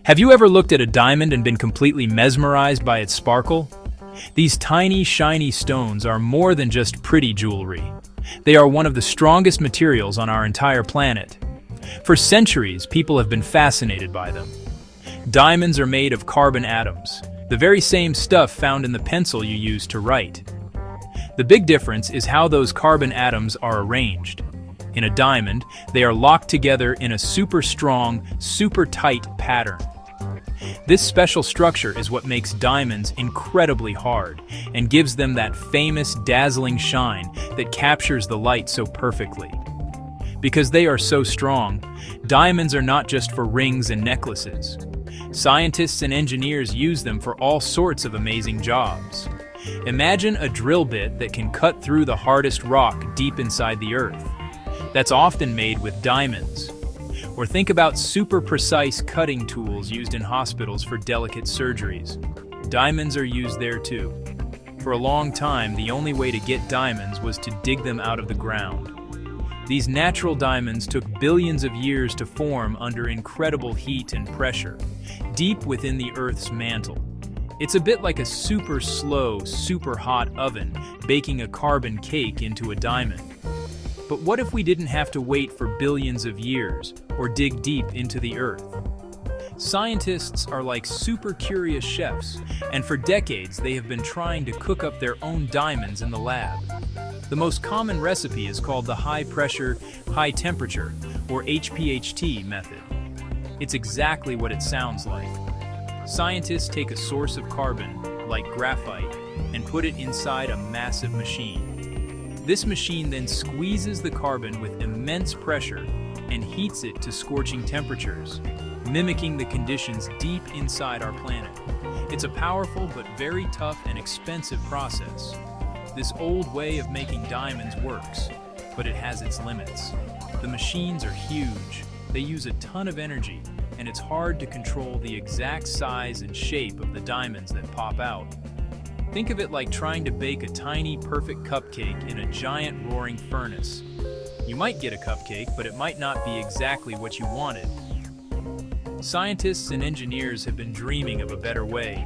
Have you ever looked at a diamond and been completely mesmerized by its sparkle? These tiny, shiny stones are more than just pretty jewelry. They are one of the strongest materials on our entire planet. For centuries, people have been fascinated by them. Diamonds are made of carbon atoms, the very same stuff found in the pencil you use to write. The big difference is how those carbon atoms are arranged. In a diamond, they are locked together in a super strong, super tight pattern. This special structure is what makes diamonds incredibly hard and gives them that famous dazzling shine that captures the light so perfectly. Because they are so strong, diamonds are not just for rings and necklaces. Scientists and engineers use them for all sorts of amazing jobs. Imagine a drill bit that can cut through the hardest rock deep inside the earth. That's often made with diamonds. Or think about super precise cutting tools used in hospitals for delicate surgeries. Diamonds are used there too. For a long time, the only way to get diamonds was to dig them out of the ground. These natural diamonds took billions of years to form under incredible heat and pressure, deep within the Earth's mantle. It's a bit like a super slow, super hot oven baking a carbon cake into a diamond. But what if we didn't have to wait for billions of years or dig deep into the earth? Scientists are like super curious chefs, and for decades they have been trying to cook up their own diamonds in the lab. The most common recipe is called the high-pressure, high-temperature, or HPHT method. It's exactly what it sounds like. Scientists take a source of carbon, like graphite, and put it inside a massive machine. This machine then squeezes the carbon with immense pressure and heats it to scorching temperatures, mimicking the conditions deep inside our planet. It's a powerful but very tough and expensive process. This old way of making diamonds works, but it has its limits. The machines are huge, they use a ton of energy, and it's hard to control the exact size and shape of the diamonds that pop out. Think of it like trying to bake a tiny, perfect cupcake in a giant roaring furnace. You might get a cupcake, but it might not be exactly what you wanted. Scientists and engineers have been dreaming of a better way.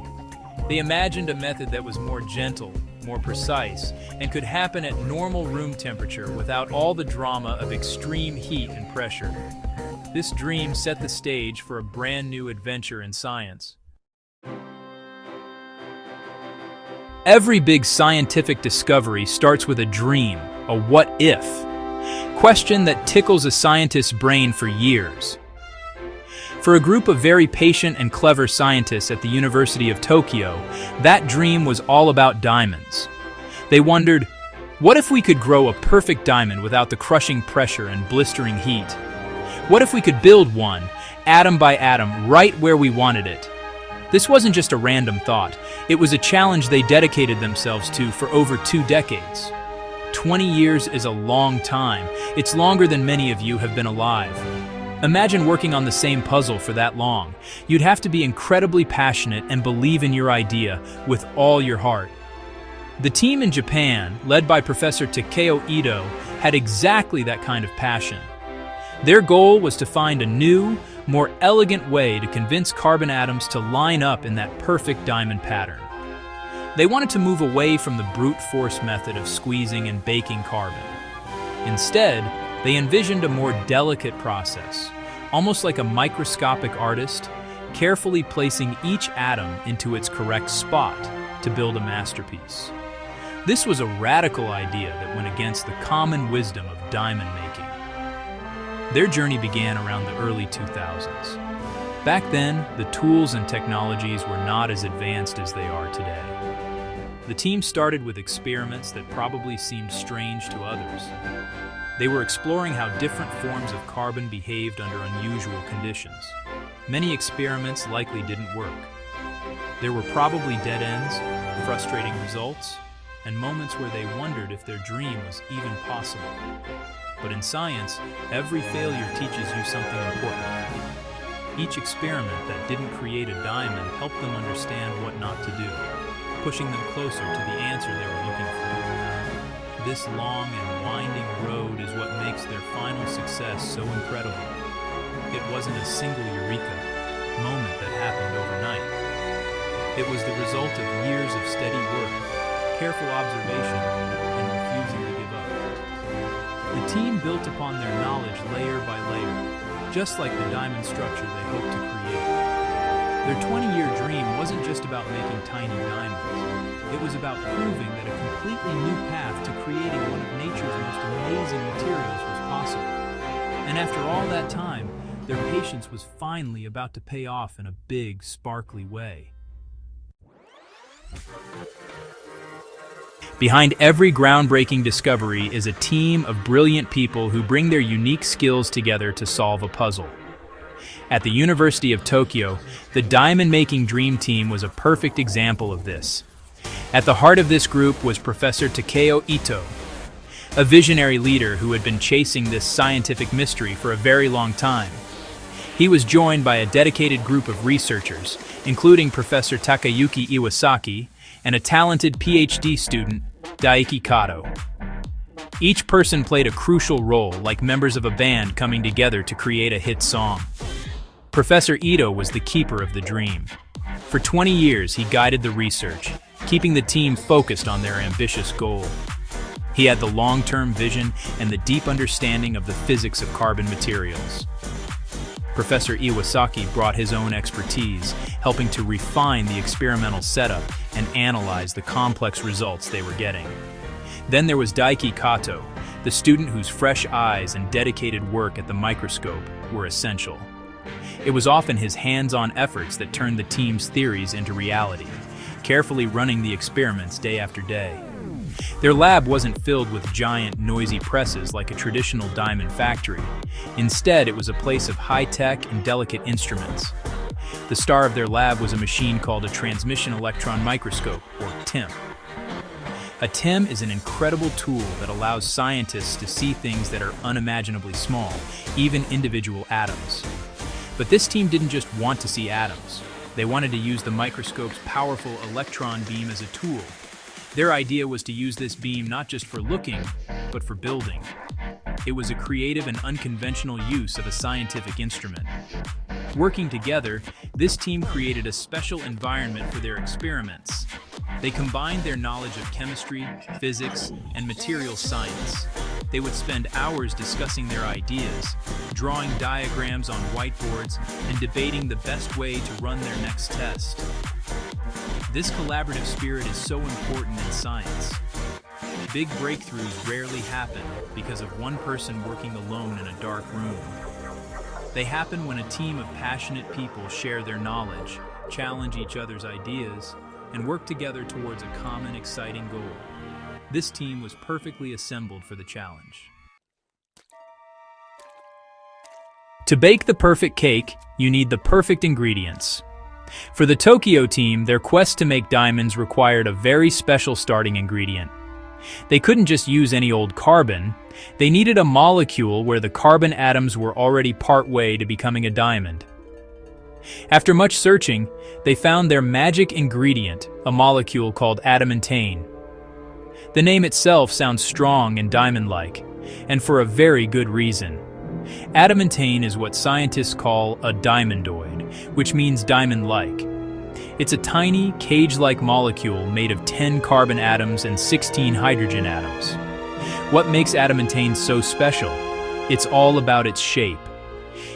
They imagined a method that was more gentle, more precise, and could happen at normal room temperature without all the drama of extreme heat and pressure. This dream set the stage for a brand new adventure in science. Every big scientific discovery starts with a dream, a what-if question that tickles a scientist's brain for years. For a group of very patient and clever scientists at the University of Tokyo, that dream was all about diamonds. They wondered, what if we could grow a perfect diamond without the crushing pressure and blistering heat? What if we could build one, atom by atom, right where we wanted it? This wasn't just a random thought. It was a challenge they dedicated themselves to for over 2 decades. 20 years is a long time. It's longer than many of you have been alive. Imagine working on the same puzzle for that long. You'd have to be incredibly passionate and believe in your idea with all your heart. The team in Japan, led by Professor Takeo Ito, had exactly that kind of passion. Their goal was to find a new, more elegant way to convince carbon atoms to line up in that perfect diamond pattern. They wanted to move away from the brute force method of squeezing and baking carbon. Instead, they envisioned a more delicate process, almost like a microscopic artist, carefully placing each atom into its correct spot to build a masterpiece. This was a radical idea that went against the common wisdom of diamond making. Their journey began around the early 2000s. Back then, the tools and technologies were not as advanced as they are today. The team started with experiments that probably seemed strange to others. They were exploring how different forms of carbon behaved under unusual conditions. Many experiments likely didn't work. There were probably dead ends, frustrating results, and moments where they wondered if their dream was even possible. But in science, every failure teaches you something important. Each experiment that didn't create a diamond helped them understand what not to do, pushing them closer to the answer they were looking for. This long and winding road is what makes their final success so incredible. It wasn't a single eureka moment that It was the result of years of steady work, careful observation, and refusing to give up. The team built upon their knowledge layer by layer, just like the diamond structure they hoped to create. Their 20-year dream wasn't just about making tiny diamonds. It was about proving that a completely new path to creating one of nature's most amazing materials was possible. And after all that time, their patience was finally about to pay off in a big, sparkly way. Behind every groundbreaking discovery is a team of brilliant people who bring their unique skills together to solve a puzzle. At the University of Tokyo, the diamond-making dream team was a perfect example of this. At the heart of this group was Professor Takeo Ito, a visionary leader who had been chasing this scientific mystery for a very long time. He was joined by a dedicated group of researchers, including Professor Takayuki Iwasaki and a talented PhD student, Daiki Kato. Each person played a crucial role, like members of a band coming together to create a hit song. Professor Ito was the keeper of the dream. For 20 years, he guided the research, keeping the team focused on their ambitious goal. He had the long-term vision and the deep understanding of the physics of carbon materials. Professor Iwasaki brought his own expertise, helping to refine the experimental setup and analyze the complex results they were getting. Then there was Daiki Kato, the student whose fresh eyes and dedicated work at the microscope were essential. It was often his hands-on efforts that turned the team's theories into reality, carefully running the experiments day after day. Their lab wasn't filled with giant, noisy presses like a traditional diamond factory. Instead, it was a place of high-tech and delicate instruments. The star of their lab was a machine called a transmission electron microscope, or TEM. A TEM is an incredible tool that allows scientists to see things that are unimaginably small, even individual atoms. But this team didn't just want to see atoms. They wanted to use the microscope's powerful electron beam as a tool. Their idea was to use this beam not just for looking, but for building. It was a creative and unconventional use of a scientific instrument. Working together, this team created a special environment for their experiments. They combined their knowledge of chemistry, physics, and material science. They would spend hours discussing their ideas, drawing diagrams on whiteboards, and debating the best way to run their next test. This collaborative spirit is so important in science. Big breakthroughs rarely happen because of one person working alone in a dark room. They happen when a team of passionate people share their knowledge, challenge each other's ideas, and work together towards a common, exciting goal. This team was perfectly assembled for the challenge. To bake the perfect cake, you need the perfect ingredients. For the Tokyo team, their quest to make diamonds required a very special starting ingredient. They couldn't just use any old carbon. They needed a molecule where the carbon atoms were already part way to becoming a diamond. After much searching, they found their magic ingredient, a molecule called adamantane. The name itself sounds strong and diamond-like, and for a very good reason. Adamantane is what scientists call a diamondoid, which means diamond-like. It's a tiny, cage-like molecule made of 10 carbon atoms and 16 hydrogen atoms. What makes adamantane so special? It's all about its shape.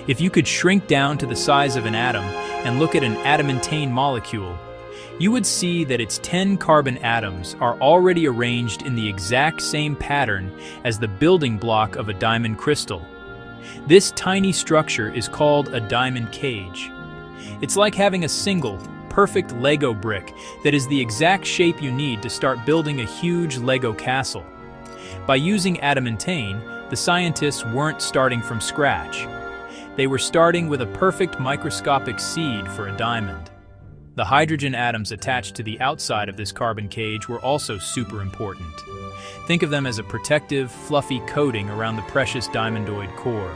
If you could shrink down to the size of an atom and look at an adamantane molecule, you would see that its 10 carbon atoms are already arranged in the exact same pattern as the building block of a diamond crystal. This tiny structure is called a diamond cage. It's like having a single, perfect Lego brick that is the exact shape you need to start building a huge Lego castle. By using adamantane, the scientists weren't starting from scratch. They were starting with a perfect microscopic seed for a diamond. The hydrogen atoms attached to the outside of this carbon cage were also super important. Think of them as a protective, fluffy coating around the precious diamondoid core.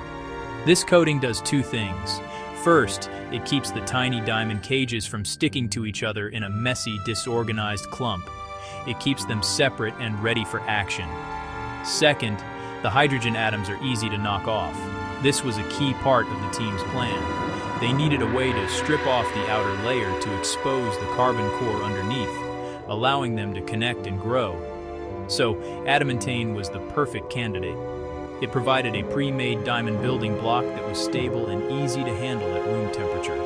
This coating does two things. First, it keeps the tiny diamond cages from sticking to each other in a messy, disorganized clump. It keeps them separate and ready for action. Second, the hydrogen atoms are easy to knock off. This was a key part of the team's plan. They needed a way to strip off the outer layer to expose the carbon core underneath, allowing them to connect and grow. So, adamantane was the perfect candidate. It provided a pre-made diamond building block that was stable and easy to handle at room temperature.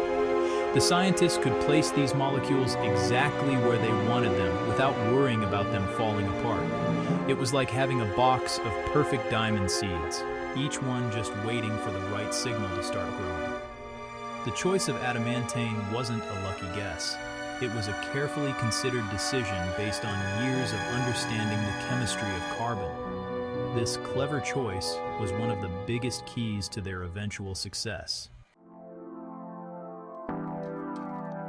The scientists could place these molecules exactly where they wanted them without worrying about them falling apart. It was like having a box of perfect diamond seeds, each one just waiting for the right signal to start growing. The choice of adamantane wasn't a lucky guess. It was a carefully considered decision based on years of understanding the chemistry of carbon. This clever choice was one of the biggest keys to their eventual success.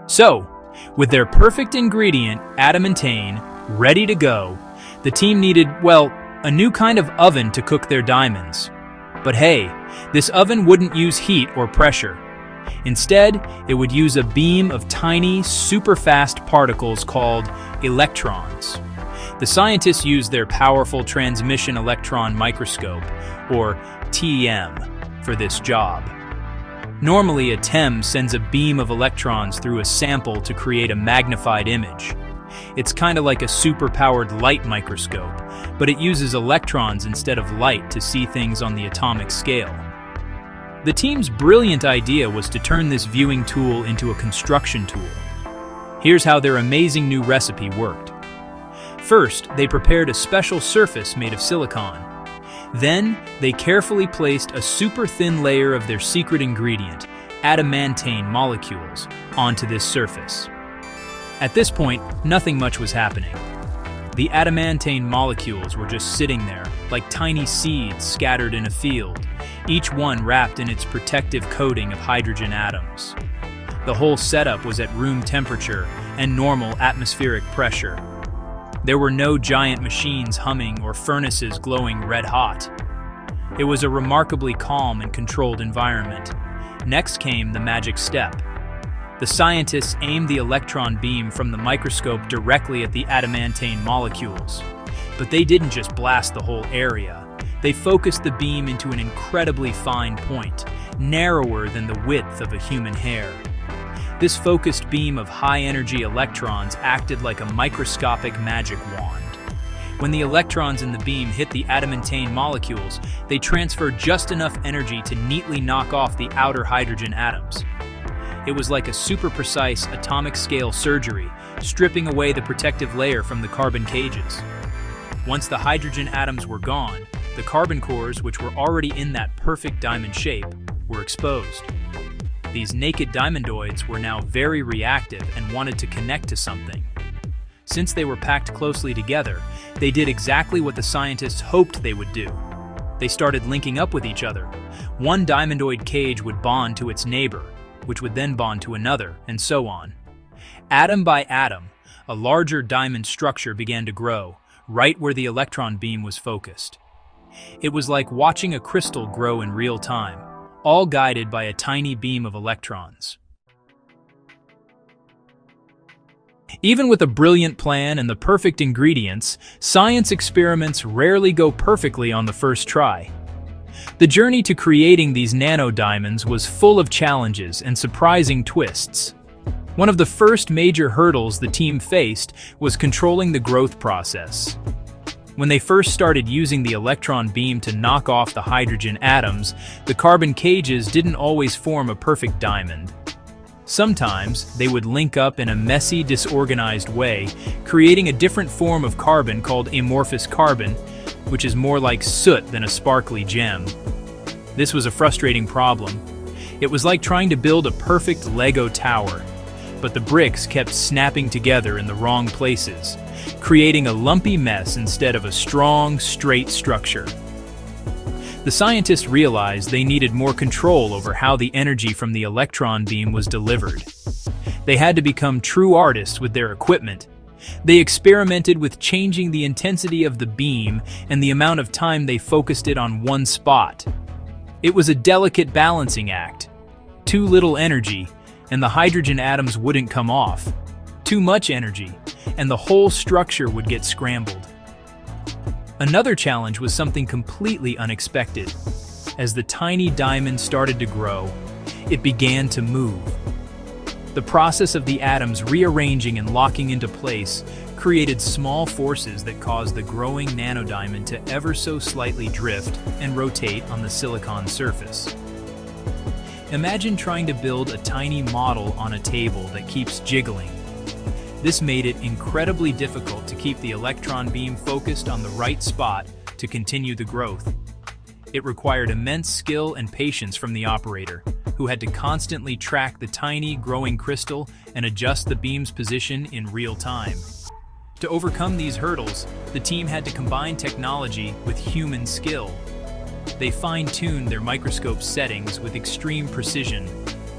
So, with their perfect ingredient, adamantane, ready to go, the team needed, well, a new kind of oven to cook their diamonds. But hey, this oven wouldn't use heat or pressure. Instead, it would use a beam of tiny, super-fast particles called electrons. The scientists used their powerful transmission electron microscope, or TEM, for this job. Normally, a TEM sends a beam of electrons through a sample to create a magnified image. It's kind of like a super-powered light microscope, but it uses electrons instead of light to see things on the atomic scale. The team's brilliant idea was to turn this viewing tool into a construction tool. Here's how their amazing new recipe worked. First, they prepared a special surface made of silicon. Then, they carefully placed a super thin layer of their secret ingredient, adamantane molecules, onto this surface. At this point, nothing much was happening. The adamantane molecules were just sitting there, like tiny seeds scattered in a field, each one wrapped in its protective coating of hydrogen atoms. The whole setup was at room temperature and normal atmospheric pressure. There were no giant machines humming or furnaces glowing red hot. It was a remarkably calm and controlled environment. Next came the magic step. The scientists aimed the electron beam from the microscope directly at the adamantane molecules. But they didn't just blast the whole area. They focused the beam into an incredibly fine point, narrower than the width of a human hair. This focused beam of high-energy electrons acted like a microscopic magic wand. When the electrons in the beam hit the adamantane molecules, they transferred just enough energy to neatly knock off the outer hydrogen atoms. It was like a super-precise atomic-scale surgery, stripping away the protective layer from the carbon cages. Once the hydrogen atoms were gone, the carbon cores, which were already in that perfect diamond shape, were exposed. These naked diamondoids were now very reactive and wanted to connect to something. Since they were packed closely together, they did exactly what the scientists hoped they would do. They started linking up with each other. One diamondoid cage would bond to its neighbor, which would then bond to another, and so on. Atom by atom, a larger diamond structure began to grow, right where the electron beam was focused. It was like watching a crystal grow in real time, all guided by a tiny beam of electrons. Even with a brilliant plan and the perfect ingredients, science experiments rarely go perfectly on the first try. The journey to creating these nanodiamonds was full of challenges and surprising twists. One of the first major hurdles the team faced was controlling the growth process. When they first started using the electron beam to knock off the hydrogen atoms, the carbon cages didn't always form a perfect diamond. Sometimes, they would link up in a messy, disorganized way, creating a different form of carbon called amorphous carbon, which is more like soot than a sparkly gem. This was a frustrating problem. It was like trying to build a perfect Lego tower, but the bricks kept snapping together in the wrong places, creating a lumpy mess instead of a strong, straight structure. The scientists realized they needed more control over how the energy from the electron beam was delivered. They had to become true artists with their equipment. They experimented with changing the intensity of the beam and the amount of time they focused it on one spot. It was a delicate balancing act. Too little energy, and the hydrogen atoms wouldn't come off. Too much energy, and the whole structure would get scrambled. Another challenge was something completely unexpected. As the tiny diamond started to grow, it began to move. The process of the atoms rearranging and locking into place created small forces that caused the growing nanodiamond to ever so slightly drift and rotate on the silicon surface. Imagine trying to build a tiny model on a table that keeps jiggling. This made it incredibly difficult to keep the electron beam focused on the right spot to continue the growth. It required immense skill and patience from the operator, who had to constantly track the tiny, growing crystal and adjust the beam's position in real time. To overcome these hurdles, the team had to combine technology with human skill. They fine-tuned their microscope settings with extreme precision,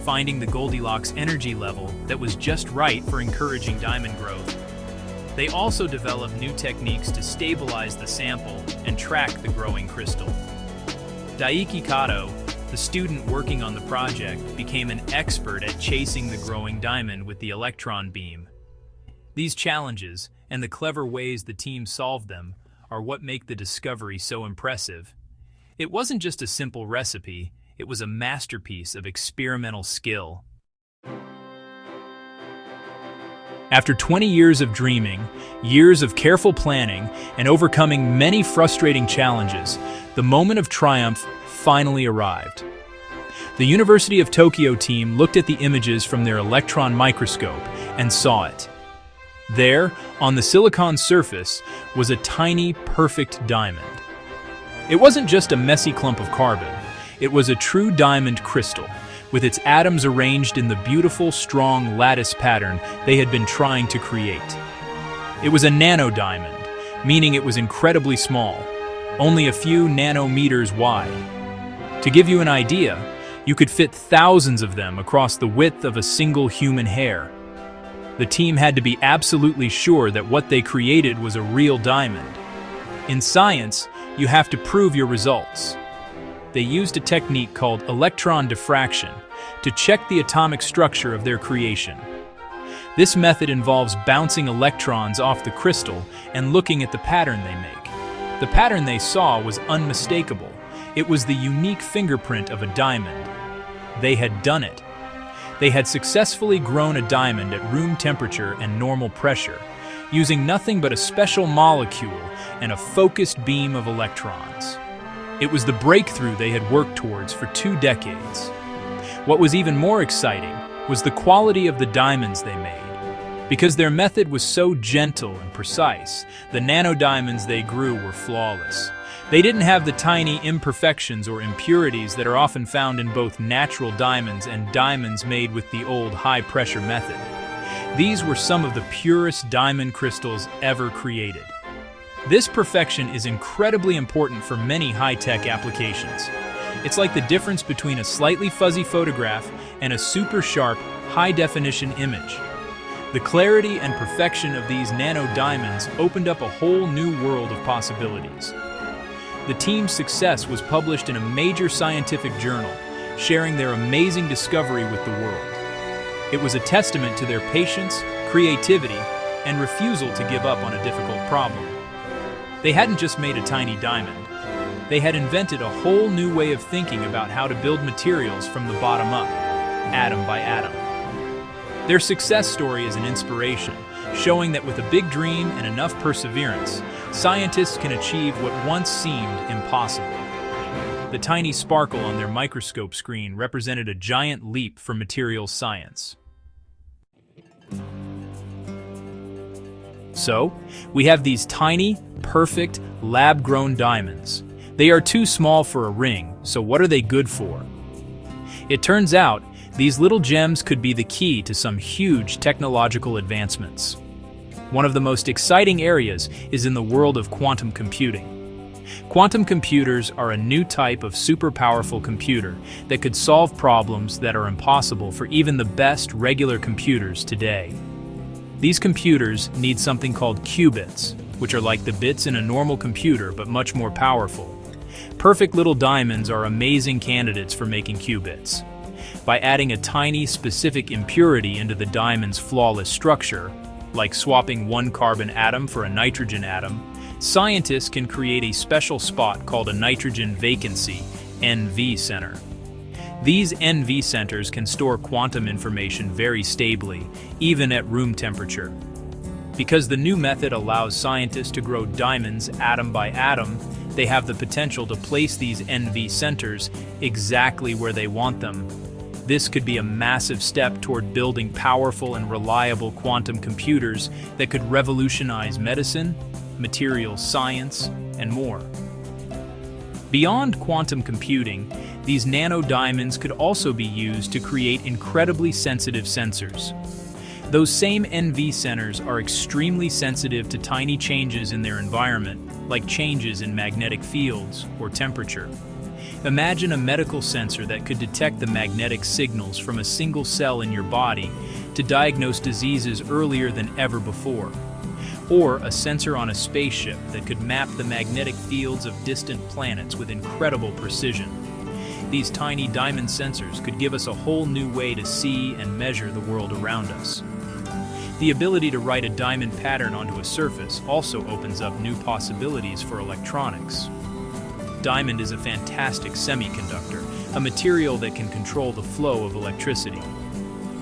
finding the Goldilocks energy level that was just right for encouraging diamond growth. They also developed new techniques to stabilize the sample and track the growing crystal. Daiki Kato, the student working on the project, became an expert at chasing the growing diamond with the electron beam. These challenges, and the clever ways the team solved them, are what make the discovery so impressive. It wasn't just a simple recipe, it was a masterpiece of experimental skill. After 20 years of dreaming, years of careful planning, and overcoming many frustrating challenges, the moment of triumph finally arrived. The University of Tokyo team looked at the images from their electron microscope and saw it. There, on the silicon surface, was a tiny, perfect diamond. It wasn't just a messy clump of carbon. It was a true diamond crystal, with its atoms arranged in the beautiful, strong lattice pattern they had been trying to create. It was a nanodiamond, meaning it was incredibly small, only a few nanometers wide. To give you an idea, you could fit thousands of them across the width of a single human hair. The team had to be absolutely sure that what they created was a real diamond. In science, you have to prove your results. They used a technique called electron diffraction to check the atomic structure of their creation. This method involves bouncing electrons off the crystal and looking at the pattern they make. The pattern they saw was unmistakable. It was the unique fingerprint of a diamond. They had done it. They had successfully grown a diamond at room temperature and normal pressure, using nothing but a special molecule and a focused beam of electrons. It was the breakthrough they had worked towards for 2 decades. What was even more exciting was the quality of the diamonds they made. Because their method was so gentle and precise, the nanodiamonds they grew were flawless. They didn't have the tiny imperfections or impurities that are often found in both natural diamonds and diamonds made with the old high-pressure method. These were some of the purest diamond crystals ever created. This perfection is incredibly important for many high-tech applications. It's like the difference between a slightly fuzzy photograph and a super-sharp, high-definition image. The clarity and perfection of these nanodiamonds opened up a whole new world of possibilities. The team's success was published in a major scientific journal, sharing their amazing discovery with the world. It was a testament to their patience, creativity, and refusal to give up on a difficult problem. They hadn't just made a tiny diamond. They had invented a whole new way of thinking about how to build materials from the bottom up, atom by atom. Their success story is an inspiration, showing that with a big dream and enough perseverance, scientists can achieve what once seemed impossible. The tiny sparkle on their microscope screen represented a giant leap for materials science. So, we have these tiny, perfect, lab-grown diamonds. They are too small for a ring, so what are they good for? It turns out, these little gems could be the key to some huge technological advancements. One of the most exciting areas is in the world of quantum computing. Quantum computers are a new type of super-powerful computer that could solve problems that are impossible for even the best regular computers today. These computers need something called qubits, which are like the bits in a normal computer but much more powerful. Perfect little diamonds are amazing candidates for making qubits. By adding a tiny, specific impurity into the diamond's flawless structure, like swapping one carbon atom for a nitrogen atom, scientists can create a special spot called a nitrogen vacancy, NV center. These NV centers can store quantum information very stably, even at room temperature. Because the new method allows scientists to grow diamonds atom by atom, they have the potential to place these NV centers exactly where they want them. This could be a massive step toward building powerful and reliable quantum computers that could revolutionize medicine, materials science, and more. Beyond quantum computing, these nanodiamonds could also be used to create incredibly sensitive sensors. Those same NV centers are extremely sensitive to tiny changes in their environment, like changes in magnetic fields or temperature. Imagine a medical sensor that could detect the magnetic signals from a single cell in your body to diagnose diseases earlier than ever before. Or a sensor on a spaceship that could map the magnetic fields of distant planets with incredible precision. These tiny diamond sensors could give us a whole new way to see and measure the world around us. The ability to write a diamond pattern onto a surface also opens up new possibilities for electronics. Diamond is a fantastic semiconductor, a material that can control the flow of electricity.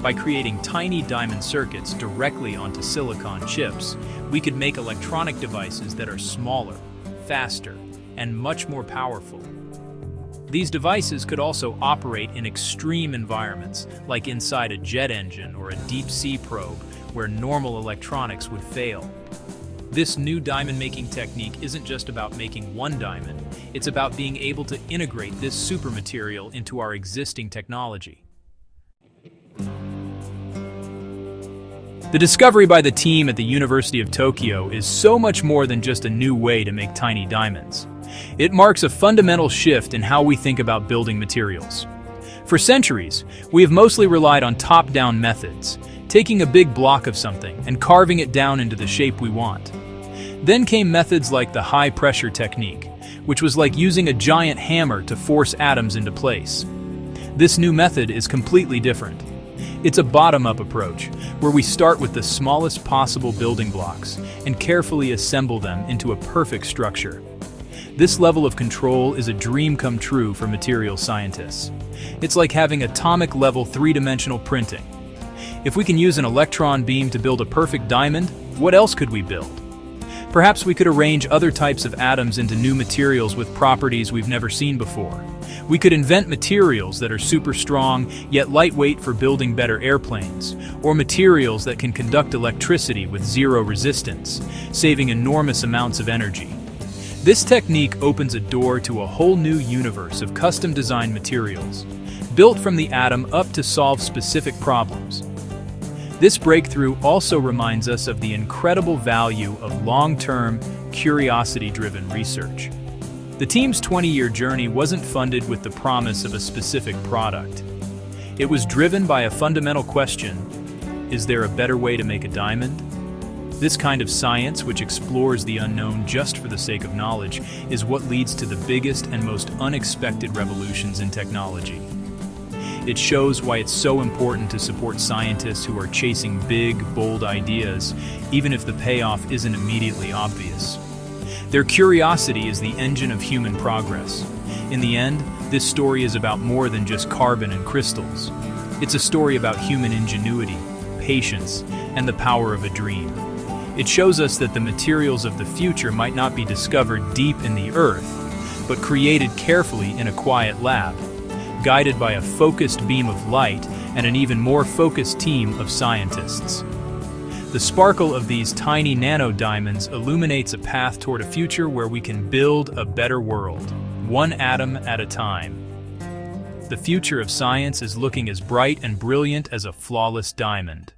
By creating tiny diamond circuits directly onto silicon chips, we could make electronic devices that are smaller, faster, and much more powerful. These devices could also operate in extreme environments, like inside a jet engine or a deep-sea probe, where normal electronics would fail. This new diamond-making technique isn't just about making one diamond, it's about being able to integrate this supermaterial into our existing technology. The discovery by the team at the University of Tokyo is so much more than just a new way to make tiny diamonds. It marks a fundamental shift in how we think about building materials. For centuries, we have mostly relied on top-down methods, taking a big block of something and carving it down into the shape we want. Then came methods like the high-pressure technique, which was like using a giant hammer to force atoms into place. This new method is completely different. It's a bottom-up approach, where we start with the smallest possible building blocks and carefully assemble them into a perfect structure. This level of control is a dream come true for material scientists. It's like having atomic-level three-dimensional printing. If we can use an electron beam to build a perfect diamond, what else could we build? Perhaps we could arrange other types of atoms into new materials with properties we've never seen before. We could invent materials that are super strong, yet lightweight for building better airplanes, or materials that can conduct electricity with zero resistance, saving enormous amounts of energy. This technique opens a door to a whole new universe of custom-designed materials, built from the atom up to solve specific problems. This breakthrough also reminds us of the incredible value of long-term, curiosity-driven research. The team's 20-year journey wasn't funded with the promise of a specific product. It was driven by a fundamental question: is there a better way to make a diamond? This kind of science, which explores the unknown just for the sake of knowledge, is what leads to the biggest and most unexpected revolutions in technology. It shows why it's so important to support scientists who are chasing big, bold ideas, even if the payoff isn't immediately obvious. Their curiosity is the engine of human progress. In the end, this story is about more than just carbon and crystals. It's a story about human ingenuity, patience, and the power of a dream. It shows us that the materials of the future might not be discovered deep in the earth, but created carefully in a quiet lab, guided by a focused beam of light and an even more focused team of scientists. The sparkle of these tiny nanodiamonds illuminates a path toward a future where we can build a better world, one atom at a time. The future of science is looking as bright and brilliant as a flawless diamond.